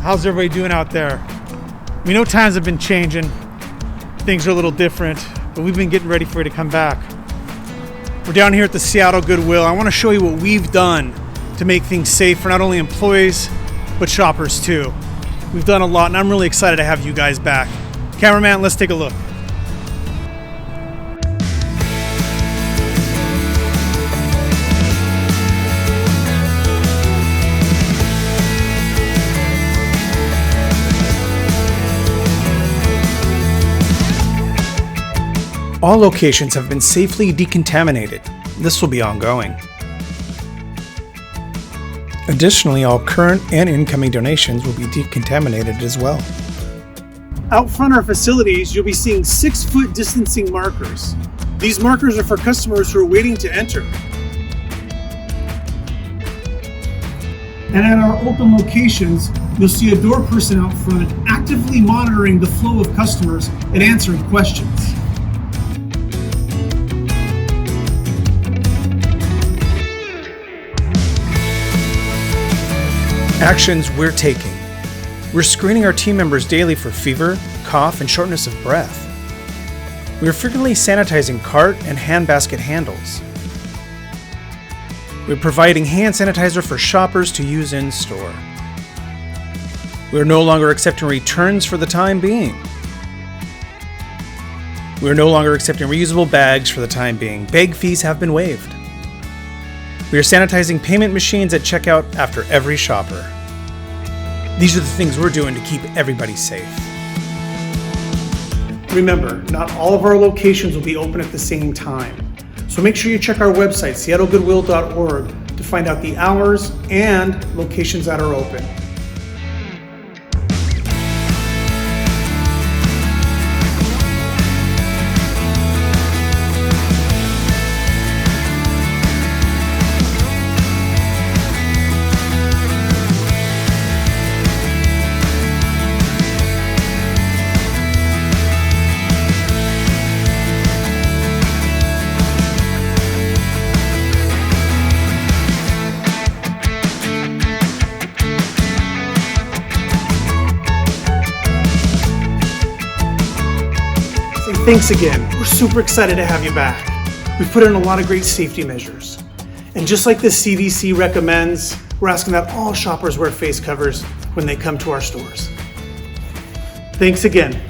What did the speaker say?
How's everybody doing out there? We know times have been changing. Things are a little different, but we've been getting ready for you to come back. We're down here at the Seattle Goodwill. I want to show you what we've done to make things safe for not only employees, but shoppers too. We've done a lot, and I'm really excited to have you guys back. Cameraman, let's take a look. All locations have been safely decontaminated. This will be ongoing. Additionally, all current and incoming donations will be decontaminated as well. Out front of our facilities, you'll be seeing 6-foot distancing markers. These markers are for customers who are waiting to enter. And at our open locations, you'll see a door person out front actively monitoring the flow of customers and answering questions. Actions we're taking. We're screening our team members daily for fever, cough, and shortness of breath. We are frequently sanitizing cart and hand basket handles. We're providing hand sanitizer for shoppers to use in store. We are no longer accepting returns for the time being. We are no longer accepting reusable bags for the time being. Bag fees have been waived. We are sanitizing payment machines at checkout after every shopper. These are the things we're doing to keep everybody safe. Remember, not all of our locations will be open at the same time. So make sure you check our website, seattlegoodwill.org, to find out the hours and locations that are open. Thanks again. We're super excited to have you back. We've put in a lot of great safety measures. And just like the CDC recommends, we're asking that all shoppers wear face covers when they come to our stores. Thanks again.